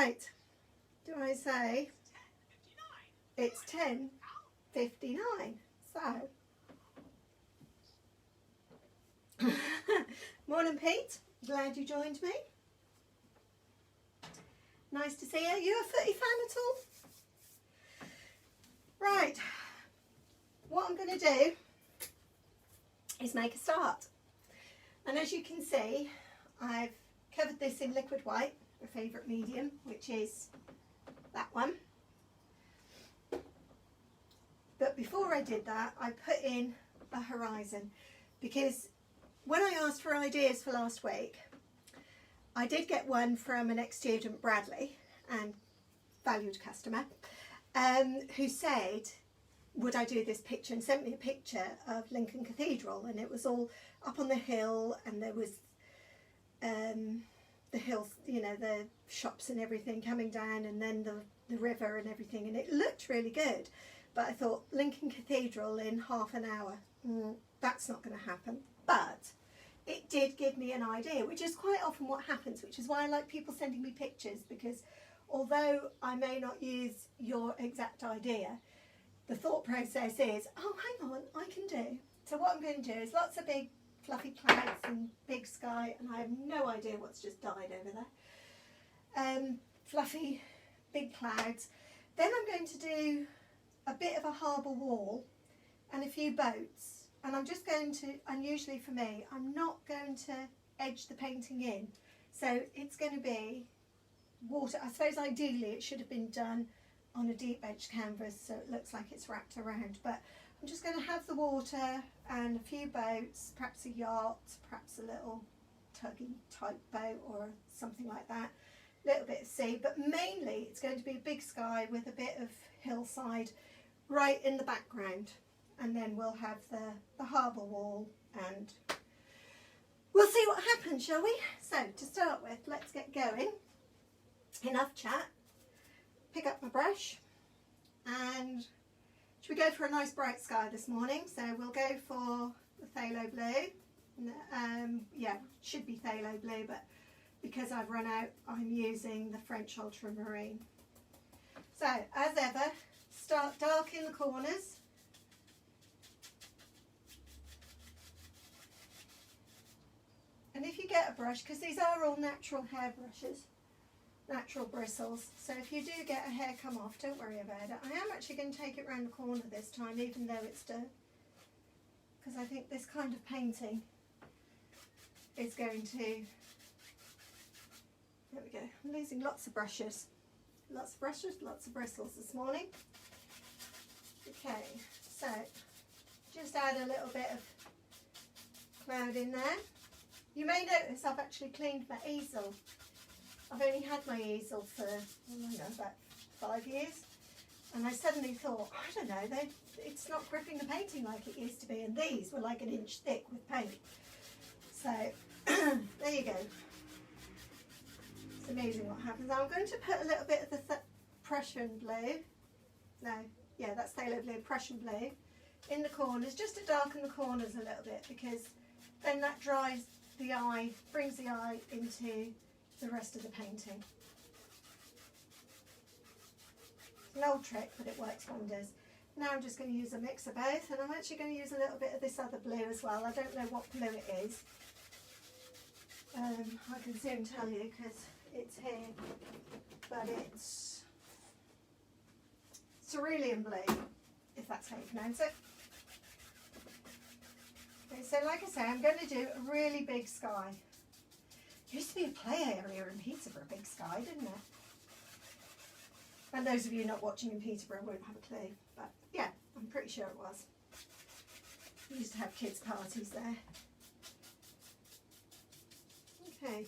Right, do I say it's 10:59? So, morning Pete, glad you joined me. Nice to see you. You a footy fan at all? Right, what I'm going to do is make a start. And as you can see, I've covered this in liquid white, my favourite medium, which is that one. But before I did that, I put in a horizon, because when I asked for ideas for last week, I did get one from an ex-student, Bradley, and valued customer, who said, would I do this picture, and sent me a picture of Lincoln Cathedral, and it was all up on the hill, and there was the hills, you know, the shops and everything coming down, and then the river and everything, and it looked really good. But I thought, Lincoln Cathedral in half an hour, that's not going to happen. But it did give me an idea, which is quite often what happens, which is why I like people sending me pictures, because although I may not use your exact idea, the thought process is, oh, hang on, I can do. So what I'm going to do is lots of big fluffy clouds and big sky, and I have no idea what's just died over there. Fluffy big clouds. Then I'm going to do a bit of a harbour wall and a few boats, and I'm just going to, unusually for me, I'm not going to edge the painting in, so it's going to be water. I suppose ideally it should have been done on a deep edged canvas so it looks like it's wrapped around, but I'm just going to have the water and a few boats, perhaps a yacht, perhaps a little tuggy type boat or something like that, a little bit of sea, but mainly it's going to be a big sky with a bit of hillside right in the background, and then we'll have the harbour wall, and we'll see what happens, shall we? So to start with, let's get going. Enough chat. Pick up my brush, and should we go for a nice bright sky this morning? So we'll go for the phthalo blue. Yeah, should be phthalo blue, but because I've run out, I'm using the French ultramarine. So as ever, start dark in the corners. And if you get a brush, because these are all natural hair brushes, natural bristles, so if you do get a hair come off, don't worry about it. I am actually going to take it round the corner this time, even though it's done, because I think this kind of painting is going to, there we go, I'm losing lots of brushes, lots of bristles this morning. Okay, so just add a little bit of cloud in there. You may notice I've actually cleaned my easel. I've only had my easel for, I don't know, about 5 years, and I suddenly thought, I don't know, it's not gripping the painting like it used to be, and these were like an inch thick with paint. So there you go. It's amazing what happens. Now I'm going to put a little bit of the Prussian blue, no, yeah, that's phthalo blue, Prussian blue, in the corners, just to darken the corners a little bit, because then that dries the eye, brings the eye into the rest of the painting. It's an old trick, but it works wonders. Now I'm just going to use a mix of both, and I'm actually going to use a little bit of this other blue as well. I don't know what blue it is. I can soon tell you because it's here, but it's cerulean blue, if that's how you pronounce it. Okay, so like I say, I'm going to do a really big sky. Used to be a play area in Peterborough, Big Sky, didn't it? And those of you not watching in Peterborough won't have a clue, but yeah, I'm pretty sure it was. We used to have kids' parties there. Okay,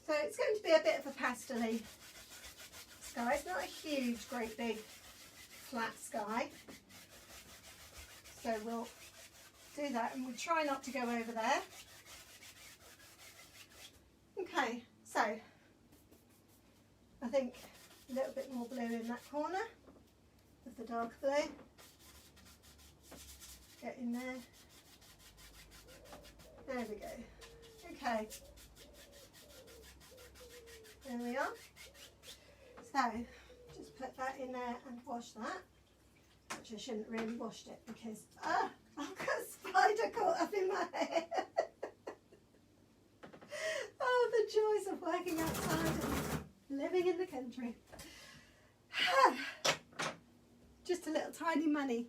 so it's going to be a bit of a pastel-y sky. It's not a huge, great big flat sky, so we'll do that, and we'll try not to go over there. Okay, so I think a little bit more blue in that corner of the dark blue. Get in there. There we go. Okay. There we on. So just put that in there and wash that. Which I shouldn't really washed it because I've got a spider caught up in my hair. Oh, the joys of working outside and living in the country. Just a little tiny money.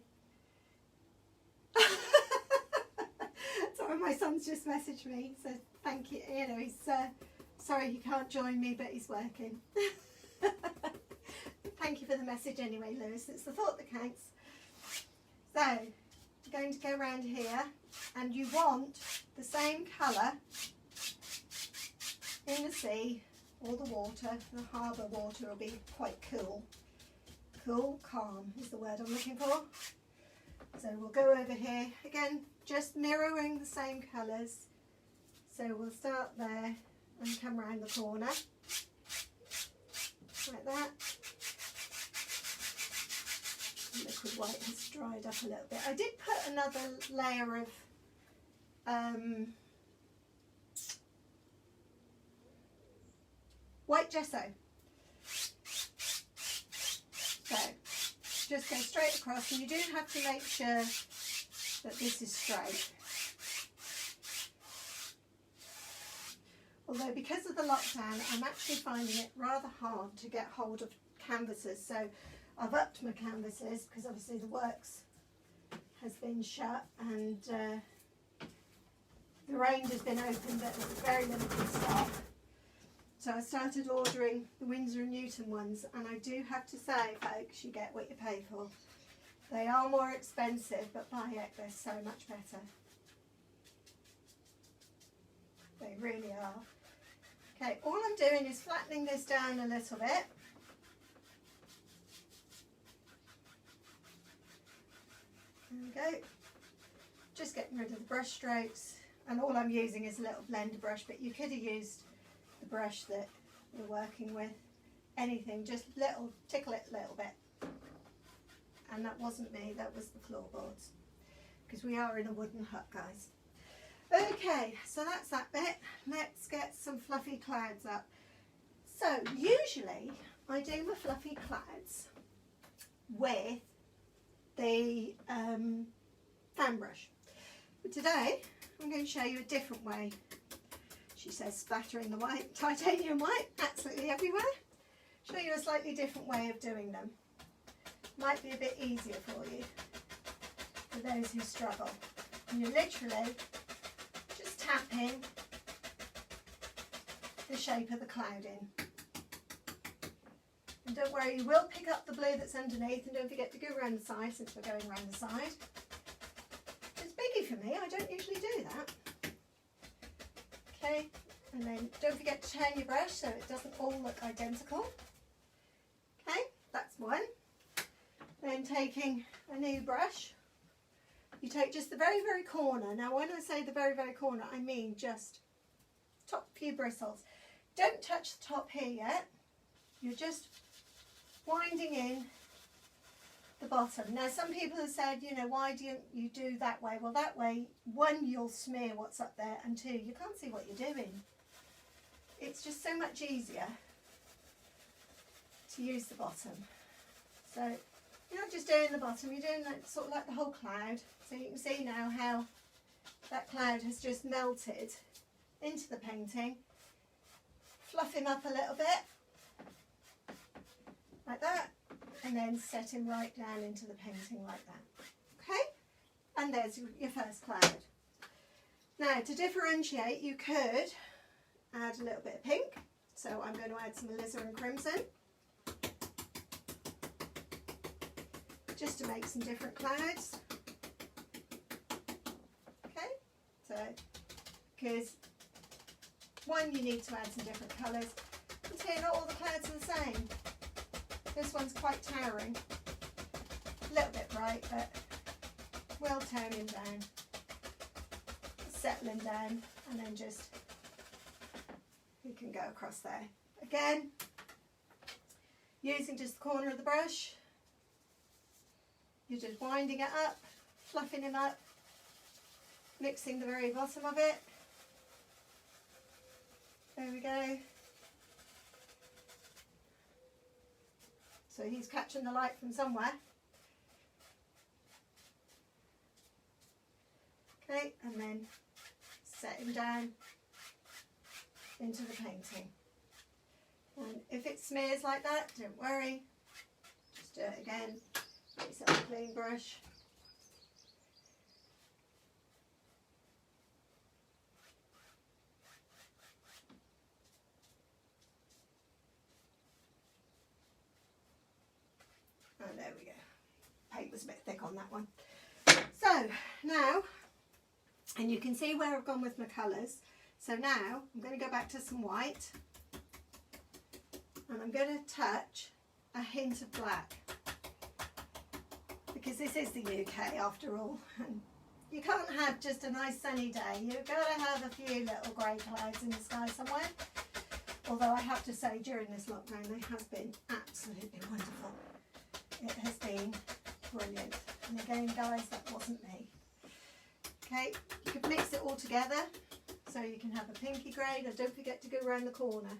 Sorry, my son's just messaged me. He said thank you. You know, he's sorry he can't join me, but he's working. Thank you for the message anyway, Lewis. It's the thought that counts. So, you're going to go around here, and you want the same colour in the sea or the water. The harbour water will be quite cool. Cool, calm is the word I'm looking for. So we'll go over here again, just mirroring the same colours. So we'll start there and come round the corner like that. The liquid white has dried up a little bit. I did put another layer of white gesso. So just go straight across, and you do have to make sure that this is straight. Although because of the lockdown, I'm actually finding it rather hard to get hold of canvases. So I've upped my canvases because obviously the works has been shut and the range has been open, but it's very limited stock. So I started ordering the Winsor & Newton ones, and I do have to say, folks, you get what you pay for. They are more expensive, but by heck, they're so much better. They really are. Okay, all I'm doing is flattening this down a little bit. There we go. Just getting rid of the brush strokes, and all I'm using is a little blender brush, but you could have used the brush that you're working with. Anything, just little, tickle it a little bit. And that wasn't me, that was the floorboards, because we are in a wooden hut, guys. Okay, so that's that bit. Let's get some fluffy clouds up. So usually I do my fluffy clouds with the fan brush, but today I'm going to show you a different way. She says splattering the white, titanium white, absolutely everywhere. Show you a slightly different way of doing them. Might be a bit easier for you, for those who struggle. And you're literally just tapping the shape of the cloud in. And don't worry, you will pick up the blue that's underneath, and don't forget to go around the side since we're going around the side. It's biggie for me, I don't usually do that. Okay, and then don't forget to turn your brush so it doesn't all look identical. Okay, that's one. Then taking a new brush, you take just the very, very corner. Now when I say the very, very corner, I mean just top few bristles. Don't touch the top here yet. You're just winding in the bottom. Now some people have said, you know, why do you do that way? Well, that way, one, you'll smear what's up there, and two, you can't see what you're doing. It's just so much easier to use the bottom. So you're not just doing the bottom, you're doing that, sort of like the whole cloud. So you can see now how that cloud has just melted into the painting. Fluff him up a little bit, like that, and then set him right down into the painting like that. Okay? And there's your first cloud. Now to differentiate, you could add a little bit of pink. So I'm going to add some alizarin crimson, just to make some different clouds. Okay, so because one, you need to add some different colours. And two, not all the clouds are the same. This one's quite towering, a little bit bright, but we'll tone him down, settle him down, and then just you can go across there. Again, using just the corner of the brush. You're just winding it up, fluffing him up, mixing the very bottom of it. There we go. so he's catching the light from somewhere. Okay, and then set him down into the painting. And if it smears like that, don't worry, just do it again. Get yourself a clean brush. Oh, there we go. Paint was a bit thick on that one. So now, and you can see where I've gone with my colours. So now I'm going to go back to some white, and I'm going to touch a hint of black, because this is the UK after all, and you can't have just a nice sunny day. You've got to have a few little grey clouds in the sky somewhere. Although I have to say, during this lockdown they have been absolutely wonderful. It has been brilliant. And again, guys, that wasn't me. Okay, you can mix it all together, so you can have a pinky grey. Now don't forget to go around the corner.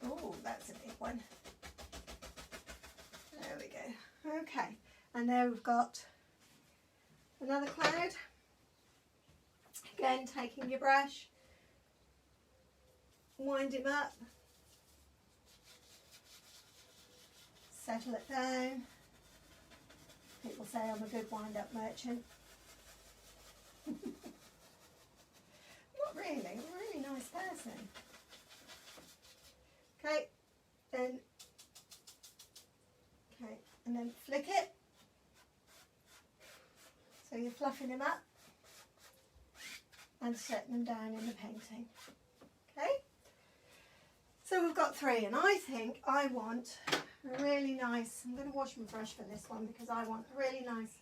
Oh, that's a big one. There we go. Okay, and there we've got another cloud. Again, taking your brush, wind him up, settle it down. People say I'm a good wind-up merchant. Not really, I'm a really nice person. Okay, and then flick it. So you're fluffing him up and setting them down in the painting. Okay, so we've got three, and I think I want a really nice, I'm going to wash my brush for this one because I want a really nice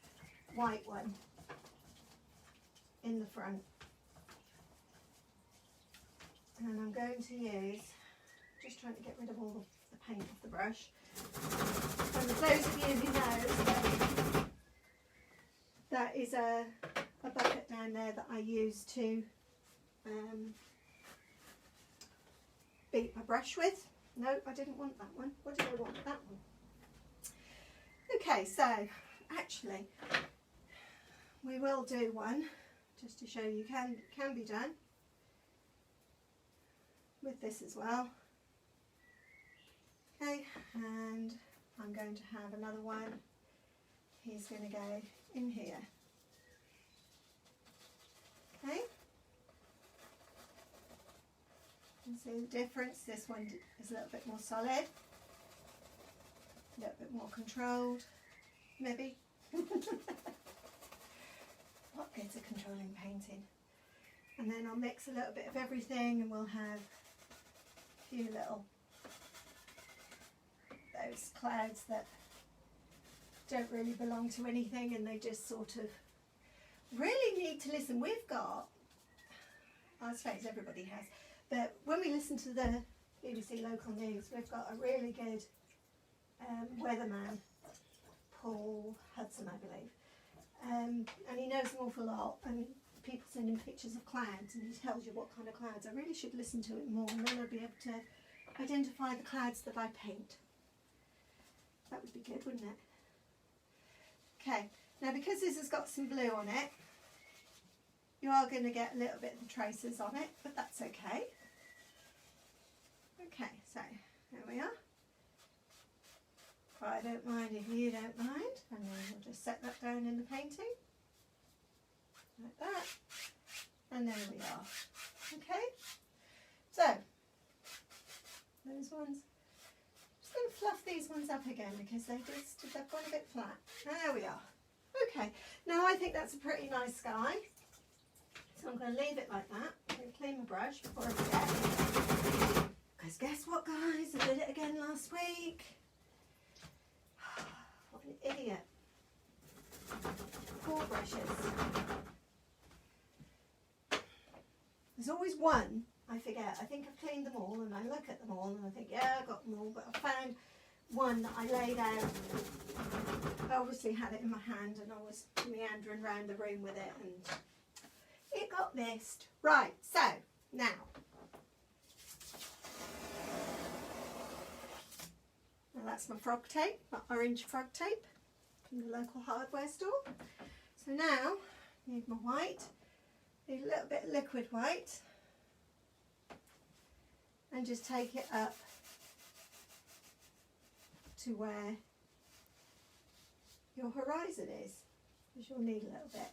white one in the front. And I'm going to use, just trying to get rid of all the paint off the brush. And for those of you who know, that is a bucket down there that I use to beat my brush with. No, I didn't want that one. What did I want? That one. Okay, so actually we will do one just to show you can be done with this as well. Okay, and I'm going to have another one. He's going to go in here. Okay. You see the difference? This one is a little bit more solid, a little bit more controlled, maybe. What good's a controlling painting? And then I'll mix a little bit of everything, and we'll have a few little, those clouds that don't really belong to anything, and they just sort of really need to listen. We've got, I suppose everybody has, but when we listen to the BBC local news, we've got a really good weatherman, Paul Hudson, I believe, and he knows an awful lot, and people send him pictures of clouds, and he tells you what kind of clouds. I really should listen to it more, and then I'll be able to identify the clouds that I paint. That would be good, wouldn't it? Okay, now because this has got some blue on it, you are going to get a little bit of the traces on it, but that's okay. Okay, so there we are. I don't mind if you don't mind, and then we'll just set that down in the painting, like that, and there we are. Okay, so those ones, just going to fluff these ones up again because they've gone a bit flat. There we are. Okay, now I think that's a pretty nice sky. So I'm going to leave it like that. I'm going to clean my brush before I forget. Because guess what, guys? I did it again last week. What an idiot. 4 brushes. There's always one I forget. I think I've cleaned them all, and I look at them all and I think, yeah, I got them all, but I found one that I laid out. I obviously had it in my hand and I was meandering around the room with it, and it got missed. Right, so now that's my frog tape, my orange frog tape from the local hardware store. So now I need my white, need a little bit of liquid white, and just take it up to where your horizon is, because you'll need a little bit.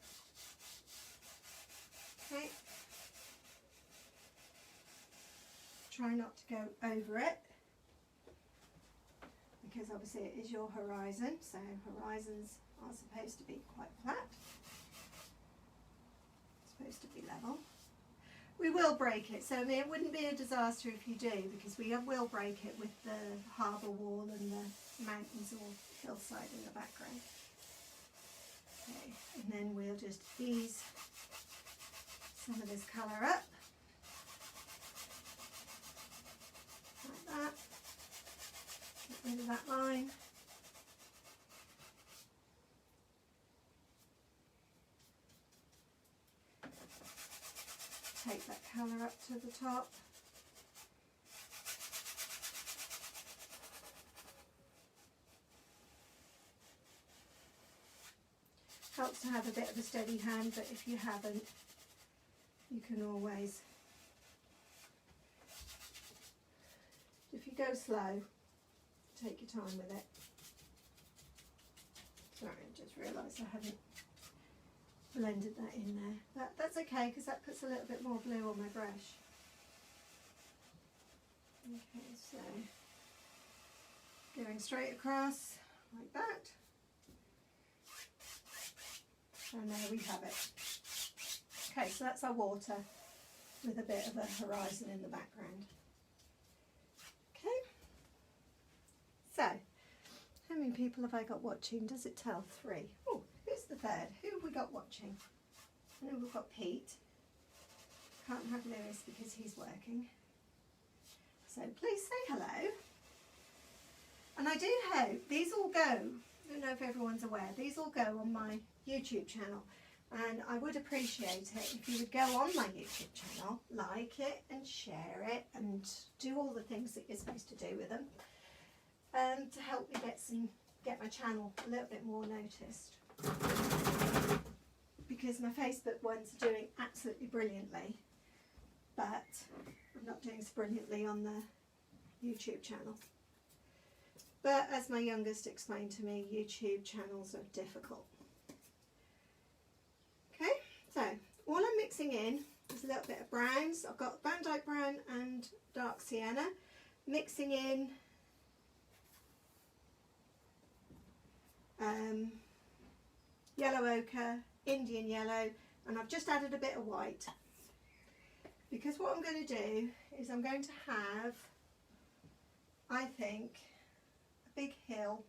Okay. Try not to go over it, because obviously it is your horizon, so horizons are supposed to be quite flat, supposed to be level. We will break it, so I mean it wouldn't be a disaster if you do, because we will break it with the harbour wall and the mountains or hillside in the background. Okay, and then we'll just ease some of this colour up, like that. Get rid of that line. Take that colour up to the top. Helps to have a bit of a steady hand, but if you haven't, you can always, if you go slow, take your time with it. Sorry, I just realised I haven't blended that in there, but that's okay because that puts a little bit more blue on my brush. Okay, so going straight across like that, and there we have it. Okay, so that's our water with a bit of a horizon in the background. Okay, so how many people have I got watching? Does it tell? 3. Oh, who's the third? Who have we got watching? I know we've got Pete. Can't have Lewis because he's working. So please say hello. And I do hope these all go, I don't know if everyone's aware, these all go on my YouTube channel. And I would appreciate it if you would go on my YouTube channel, like it and share it and do all the things that you're supposed to do with them, to help me get my channel a little bit more noticed. Because my Facebook ones are doing absolutely brilliantly, but I'm not doing so brilliantly on the YouTube channel. But as my youngest explained to me, YouTube channels are difficult. Okay, so all I'm mixing in is a little bit of browns. I've got Van Dyke brown and dark sienna. Mixing in yellow ochre, Indian yellow, and I've just added a bit of white. Because what I'm going to do is I'm going to have, I think, a big hill.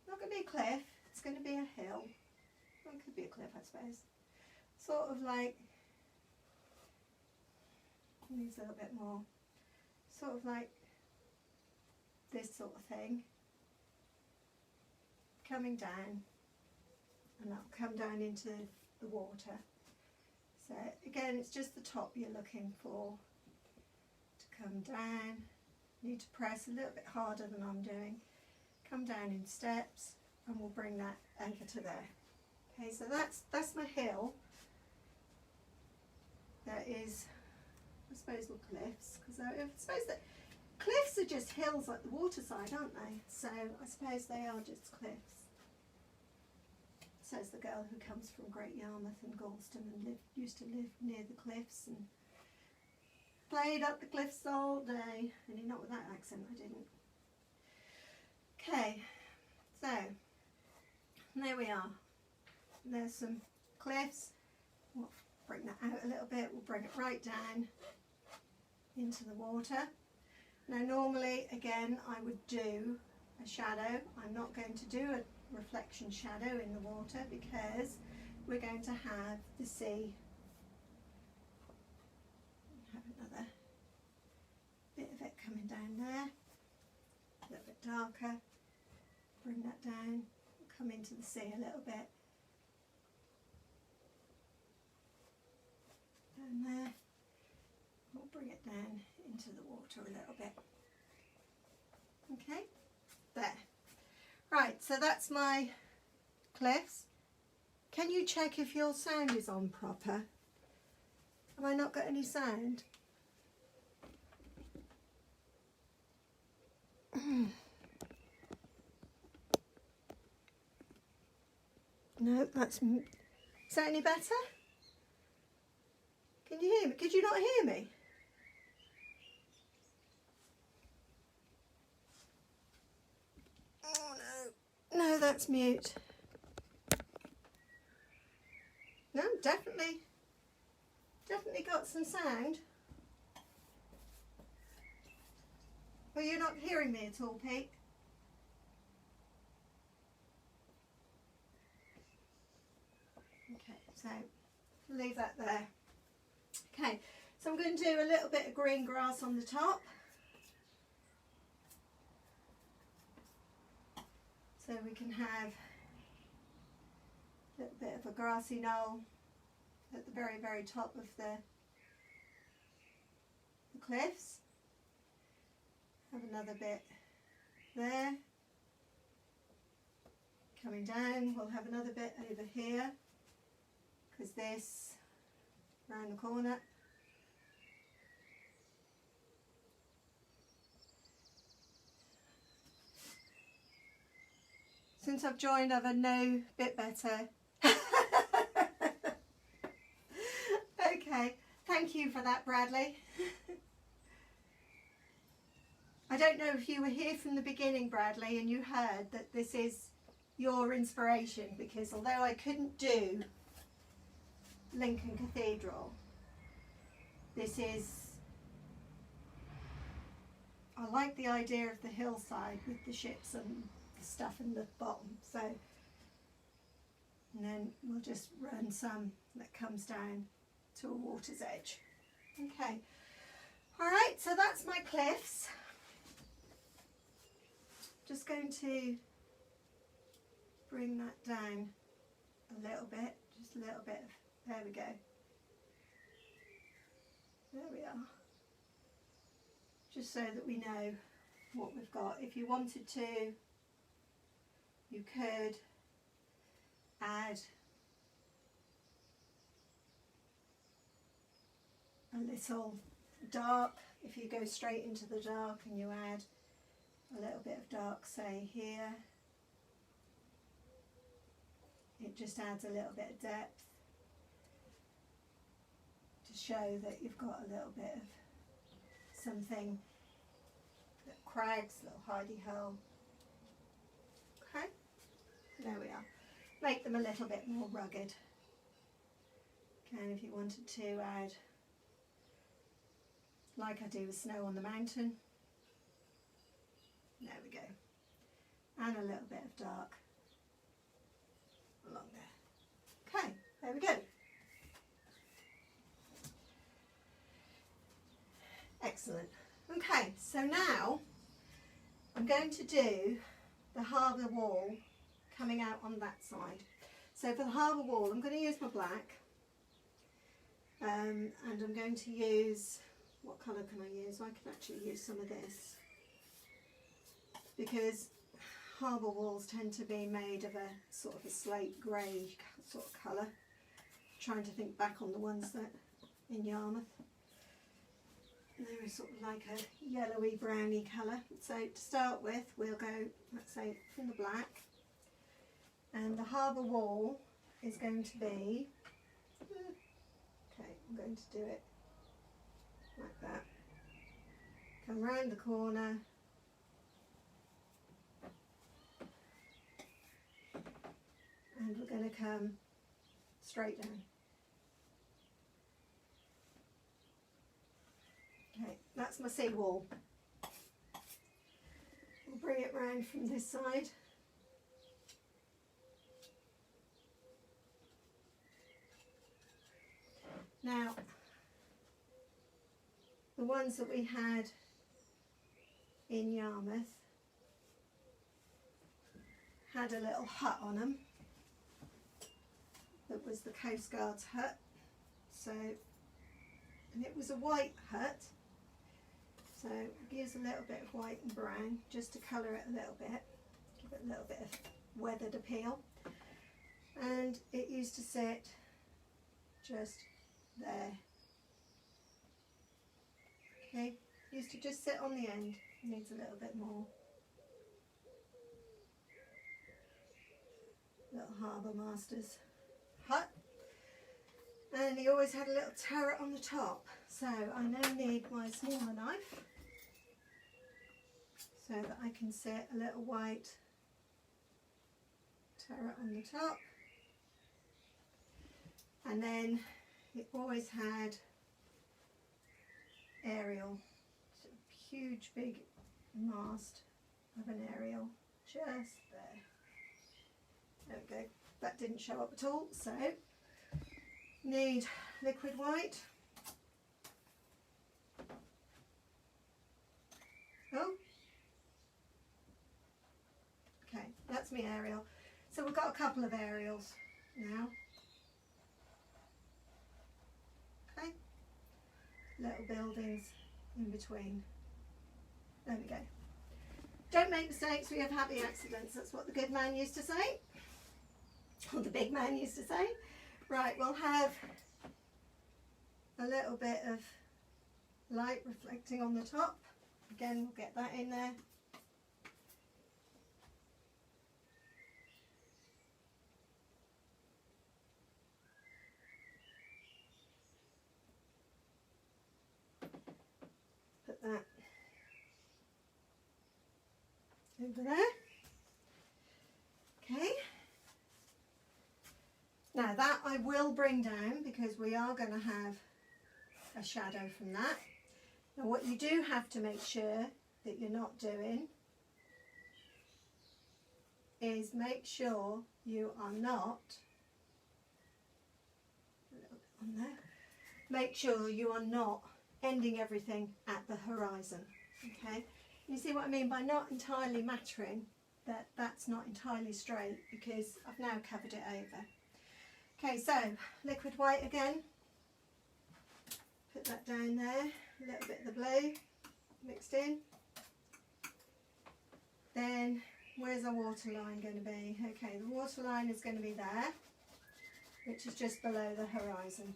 Not going to be a cliff, it's going to be a hill. Well, it could be a cliff, I suppose. Sort of like, needs a little bit more, sort of like this sort of thing. Coming down, and that'll come down into the water. So again, it's just the top you're looking for to come down. You need to press a little bit harder than I'm doing. Come down in steps, and we'll bring that over to there. Okay, so that's my hill. That is, I suppose, what cliffs, because I suppose that cliffs are just hills like the waterside, aren't they? So I suppose they are just cliffs. Says the girl who comes from Great Yarmouth and Galston and used to live near the cliffs and played up the cliffs all day. And not with that accent, I didn't. Okay, so there we are. There's some cliffs. We'll bring that out a little bit. We'll bring it right down into the water. Now normally, again, I would do a shadow. I'm not going to do a reflection shadow in the water because we're going to have the sea. Have another bit of it coming down there, a little bit darker. Bring that down, come into the sea a little bit. Down there. We'll bring it down into the water a little bit. Okay, there. Right, so that's my cliffs. Can you check if your sound is on proper? Have I not got any sound? No, that's... Is that any better? Can you hear me? Could you not hear me? Oh no. No, that's mute. No, definitely got some sound. Well, you're not hearing me at all, Pete? Okay, so leave that there. Okay, so I'm going to do a little bit of green grass on the top. So we can have a little bit of a grassy knoll at the very, very top of the cliffs. Have another bit there. Coming down, we'll have another bit over here, because this round the corner. Since I've joined, I've a no bit better. Okay, thank you for that, Bradley. I don't know if you were here from the beginning, Bradley, and you heard that this is your inspiration, because although I couldn't do Lincoln Cathedral, this is, I like the idea of the hillside with the ships and the stuff in the bottom, so, and then we'll just run some that comes down to a water's edge. Okay, all right, so that's my cliffs. Just going to bring that down a little bit, just a little bit of, there we go. There we are. Just so that we know what we've got. If you wanted to, you could add a little dark. If you go straight into the dark and you add a little bit of dark, say here, it just adds a little bit of depth to show that you've got a little bit of something, little crags, little hidey hole. Okay, there we are. Make them a little bit more rugged. And if you wanted to add, like I do with snow on the mountain, there we go, and a little bit of dark along there. Okay, there we go. Excellent. Okay, so now I'm going to do the harbour wall coming out on that side. So for the harbour wall, I'm going to use my black, and I'm going to use, what colour can I use? I can actually use some of this, because harbour walls tend to be made of a sort of a slate grey sort of colour. Trying to think back on the ones that in Yarmouth. And they're sort of like a yellowy browny colour. So to start with, we'll go, let's say, in the black. And the harbour wall is going to be, okay, I'm going to do it like that. Come round the corner. And we're going to come straight down. Okay, that's my sea wall. We'll bring it round from this side. Now, the ones that we had in Yarmouth had a little hut on them. That was the Coast Guard's hut. So, and it was a white hut. So use a little bit of white and brown just to colour it a little bit, give it a little bit of weathered appeal. And it used to sit just there. Okay, used to just sit on the end. It needs a little bit more. Little Harbour Masters hut. And he always had a little turret on the top. So I now need my smaller knife so that I can set a little white turret on the top. And then it always had aerial, a huge big mast of an aerial just there. There we go. That didn't show up at all, so need liquid white. Oh, okay, that's my aerial. So we've got a couple of aerials now. Okay, little buildings in between. There we go. Don't make mistakes, we have happy accidents. That's what the good man used to say. Or the big man used to say. Right, we'll have a little bit of light reflecting on the top. Again, we'll get that in there. Put that over there. Okay. Now that I will bring down because we are going to have a shadow from that. Now what you do have to make sure that you're not doing is make sure you are not, a little bit on there, make sure you are not ending everything at the horizon. Okay, you see what I mean by not entirely mattering, that's not entirely straight because I've now covered it over. Okay, so liquid white again, put that down there, a little bit of the blue mixed in. Then where's our waterline going to be? Okay, the waterline is going to be there, which is just below the horizon.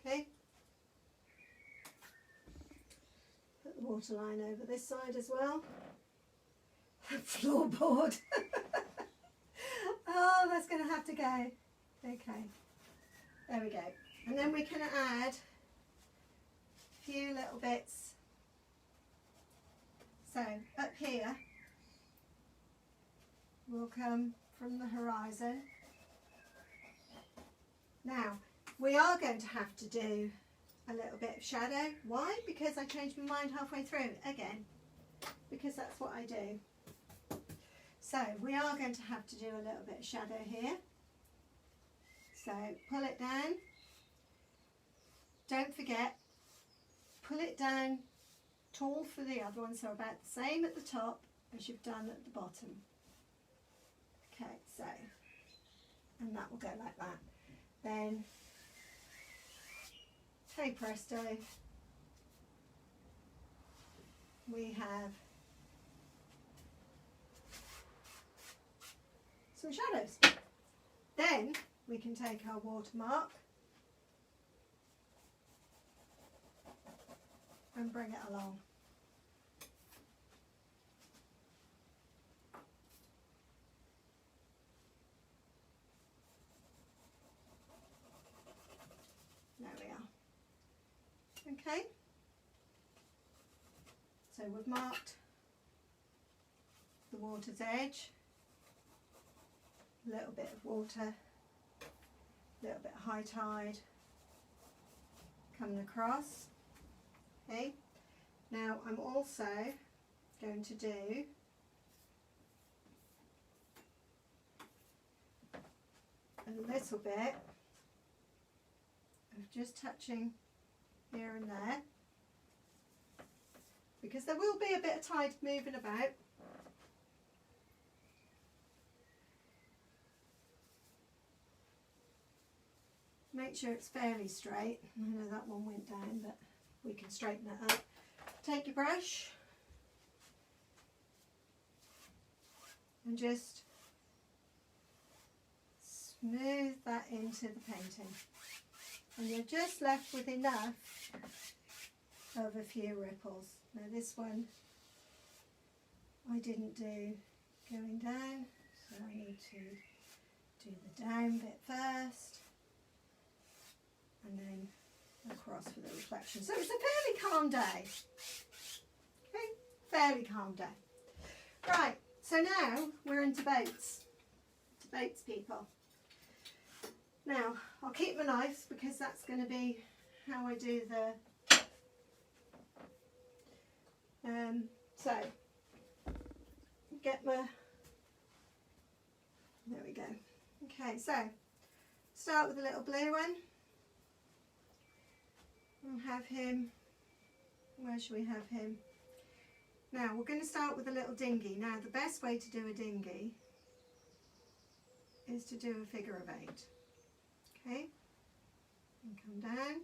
Okay, put the waterline over this side as well. Floorboard. Oh, that's going to have to go. Okay, there we go. And then we can add a few little bits. So up here will come from the horizon. Now we are going to have to do a little bit of shadow. Why? Because I changed my mind halfway through again, because that's what I do. So we are going to have to do a little bit of shadow here. So pull it down. Don't forget, pull it down tall for the other one, so about the same at the top as you've done at the bottom. Okay, so, and that will go like that. Then, hey presto, we have some shadows. Then we can take our watermark and bring it along. There we are. Okay, so we've marked the water's edge, a little bit of water, a little bit of high tide coming across. Okay, now I'm also going to do a little bit of just touching here and there, because there will be a bit of tide moving about. Make sure it's fairly straight. I know that one went down, but we can straighten it up. Take your brush and just smooth that into the painting. And you're just left with enough of a few ripples. Now this one I didn't do going down, so I need to do the down bit first and then across for the reflection. So it's a fairly calm day. Okay, fairly calm day. Right, so now we're into boats. To boats, people. Now, I'll keep my knives because that's going to be how I do the... so, get my... There we go. Okay, so, start with a little blue one. We'll have him... Where should we have him? Now, we're going to start with a little dinghy. Now, the best way to do a dinghy is to do a figure of 8. Okay, and come down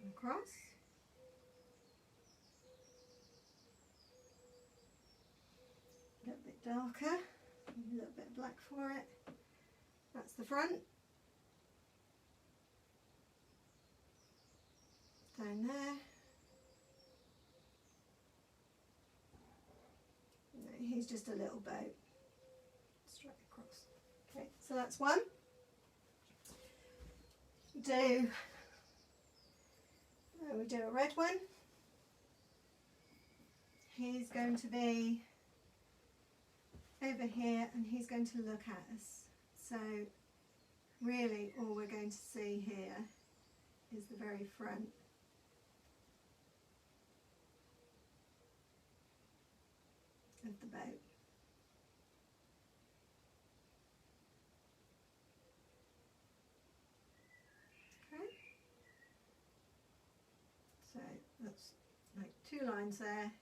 and across. A little bit darker, a little bit of black for it. That's the front. Down there. No, he's just a little boat. Straight across. Okay, so that's one. We do a red one. He's going to be over here and he's going to look at us. So really all we're going to see here is the very front. Of the boat. Okay, so that's like 2 lines there,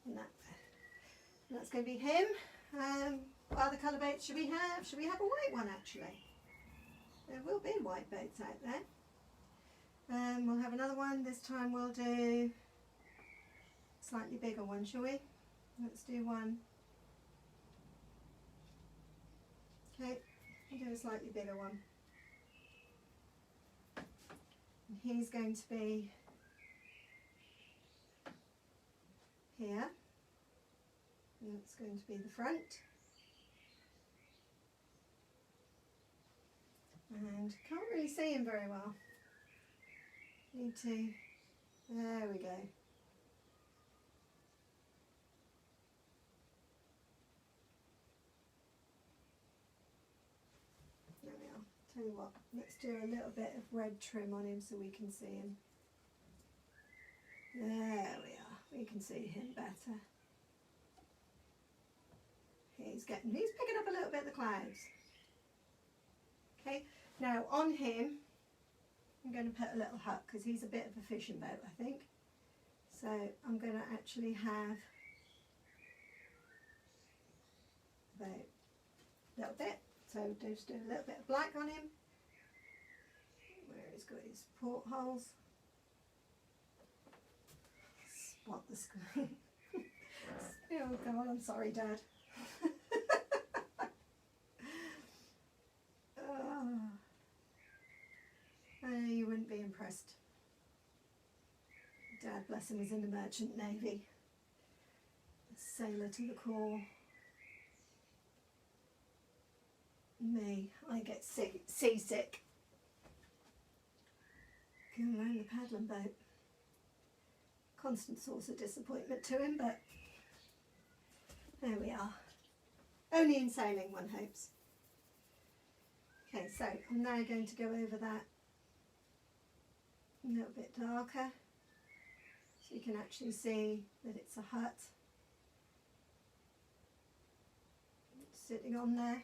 and that's going to be him. What other colour boats should we have? Should we have a white one actually? There will be white boats out there. We'll have another one. This time we'll do slightly bigger one, shall we? Let's do one. Okay, we'll do a slightly bigger one. And he's going to be here. And that's going to be the front. And can't really see him very well. Need to, there we go. Tell you what, let's do a little bit of red trim on him so we can see him. There we are, we can see him better. He's picking up a little bit of the clouds. Okay, now on him, I'm going to put a little hut because he's a bit of a fishing boat, I think. So I'm going to actually have about a little bit. So just do a little bit of black on him, where he's got his portholes. Spot the screen. Oh God, I'm sorry, Dad. You wouldn't be impressed. Dad, bless him, was in the Merchant Navy. A sailor to the core. Me, I get seasick. Going around the paddling boat. Constant source of disappointment to him, but there we are. Only in sailing, one hopes. Okay, so I'm now going to go over that a little bit darker so you can actually see that it's a hut sitting on there.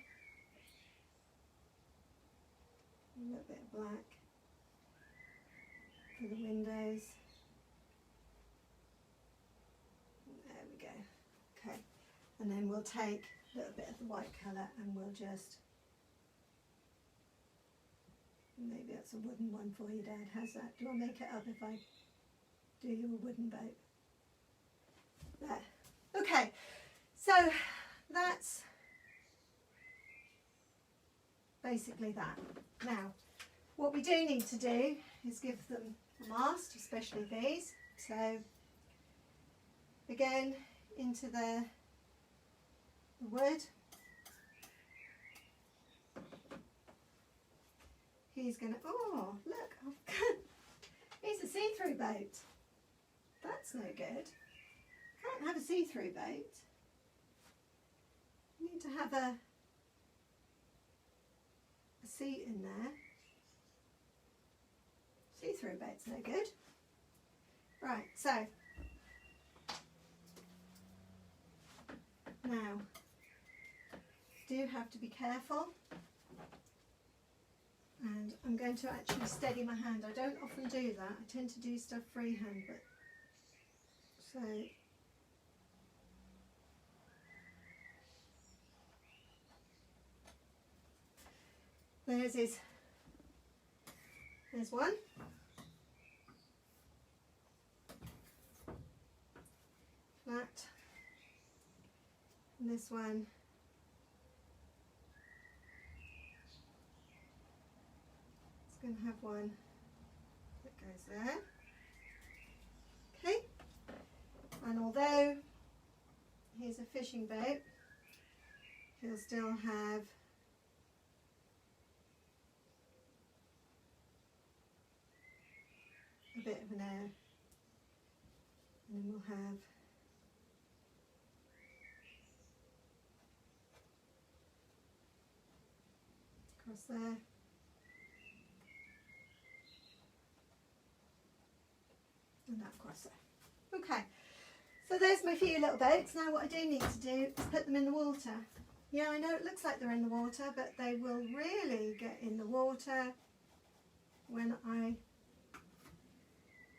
A little bit of black for the windows. There we go. Okay, and then we'll take a little bit of the white colour and we'll just Maybe that's a wooden one for you, Dad. How's that? Do I make it up if I do you a wooden boat? There. Okay, so that's basically that. Now, what we do need to do is give them a mast, especially these. So, again, into the wood. He's going to, oh, look, he's a see-through boat. That's no good. Can't have a see-through boat. You need to have a seat in there. See-through boat's no good. Right, so now do have to be careful, and I'm going to actually steady my hand. I don't often do that. I tend to do stuff freehand, but so there's one. Flat. And this one it's going to have one that goes there. Okay. And although he's a fishing boat, he'll still have a bit of an air, and then we'll have across there, and that across there. Okay, so there's my few little boats. Now what I do need to do is put them in the water. Yeah, I know it looks like they're in the water, but they will really get in the water when I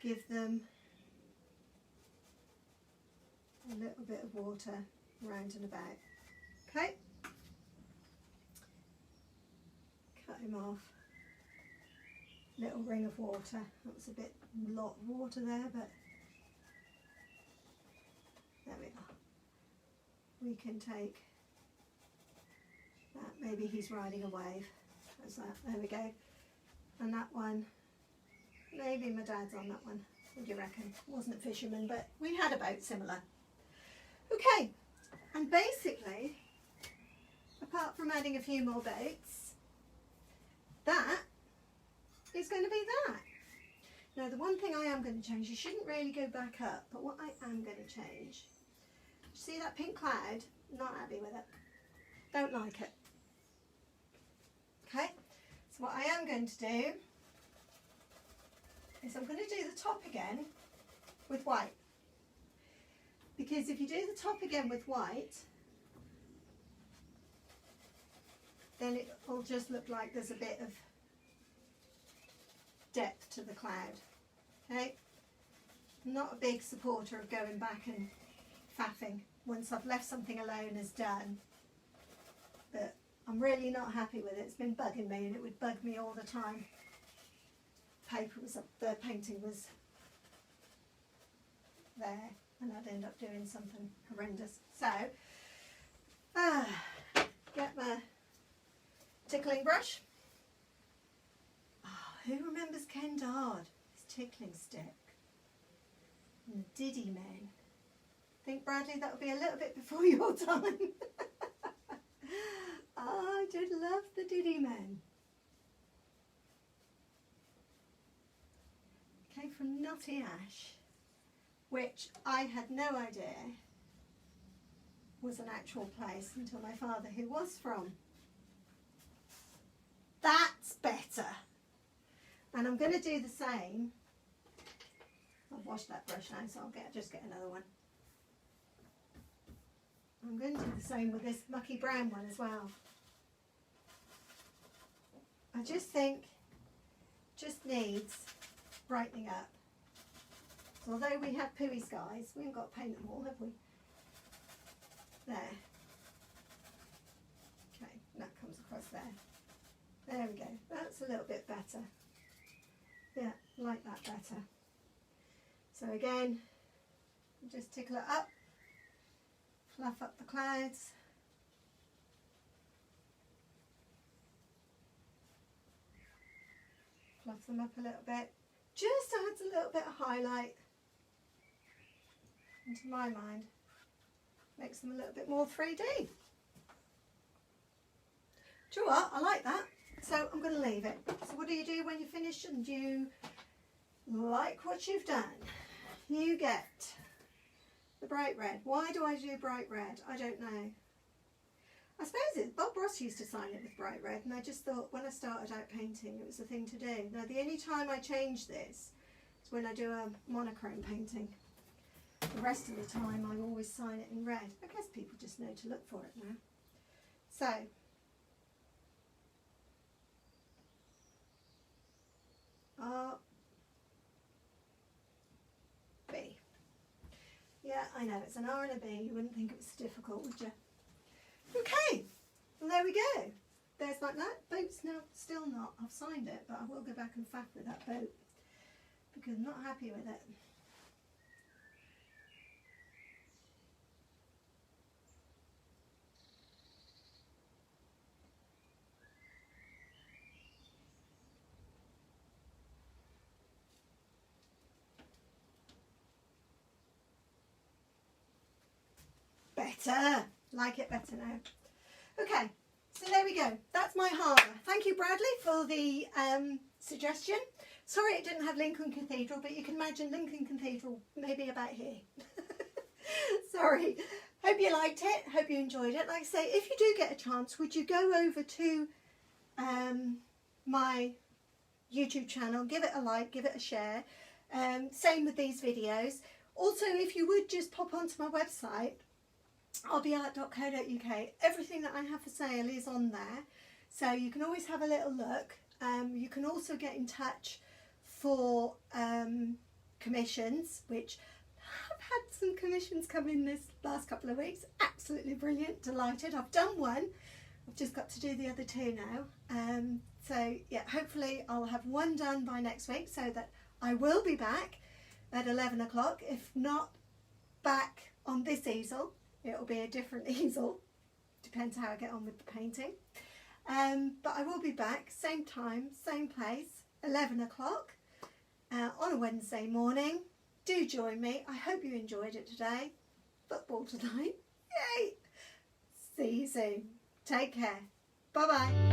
give them a little bit of water round and about. Okay, cut him off. Little ring of water. That was a lot of water there, but there we are. We can take that. Maybe he's riding a wave. How's that? There we go. And that one, maybe my dad's on that one. What do you reckon? Wasn't a fisherman, but we had a boat similar. Okay, and basically, apart from adding a few more boats, that is going to be that. Now, the one thing I am going to change, you shouldn't really go back up, but what I am going to change, see that pink cloud? Not happy with it. Don't like it. Okay, so what I am going to do is I'm going to do the top again with white. Because if you do the top again with white, then it will just look like there's a bit of depth to the cloud. Okay, I'm not a big supporter of going back and faffing once I've left something alone as done, but I'm really not happy with it. It's been bugging me, and it would bug me all the time. Paper was up, the painting was there, and I'd end up doing something horrendous. So, get my tickling brush. Who remembers Ken Dodd? His tickling stick. And the Diddy Men. Think, Bradley, that would be a little bit before your time. I did love the Diddy Men. Came from Notty Ash, which I had no idea was an actual place until my father, who was from. That's better. And I'm going to do the same. I've washed that brush now, so I'll just get another one. I'm going to do the same with this mucky brown one as well. I just think just needs brightening up. So although we have pooey skies, we haven't got to paint them all, have we? There. Okay, and that comes across there. There we go. That's a a little bit better. Yeah, like that better. So again, just tickle it up, fluff up the clouds. Fluff them up a little bit. Just adds a little bit of highlight. And to my mind, makes them a little bit more 3D. Do you know what? I like that. So I'm going to leave it. So what do you do when you finish and you like what you've done? You get the bright red. Why do I do bright red? I don't know. I suppose Bob Ross used to sign it with bright red, and I just thought when I started out painting it was the thing to do. Now the only time I change this is when I do a monochrome painting. The rest of the time I always sign it in red. I guess people just know to look for it now. So R B. Yeah, I know, it's an R and a B. You wouldn't think it was difficult, would you? Okay, well there we go. There's like that. Boat's now still not. I've signed it, but I will go back and faff with that boat because I'm not happy with it. Better. Like it better now. Okay, so there we go. That's my harbour. Thank you, Bradley, for the suggestion. Sorry it didn't have Lincoln Cathedral, but you can imagine Lincoln Cathedral maybe about here. Sorry. Hope you liked it. Hope you enjoyed it. Like I say, if you do get a chance, would you go over to my YouTube channel, give it a like, give it a share. Same with these videos. Also, if you would just pop onto my website, rbart.co.uk. Everything that I have for sale is on there, so you can always have a little look. You can also get in touch for commissions, which I've had some commissions come in this last couple of weeks. Absolutely brilliant, delighted. I've done one, I've just got to do the other two now. So yeah, hopefully I'll have one done by next week, so that I will be back at 11 o'clock. If not back on this easel, it'll be a different easel, depends how I get on with the painting. But I will be back, same time, same place, 11 o'clock on a Wednesday morning. Do join me. I hope you enjoyed it today. Football tonight. Yay! See you soon. Take care. Bye-bye.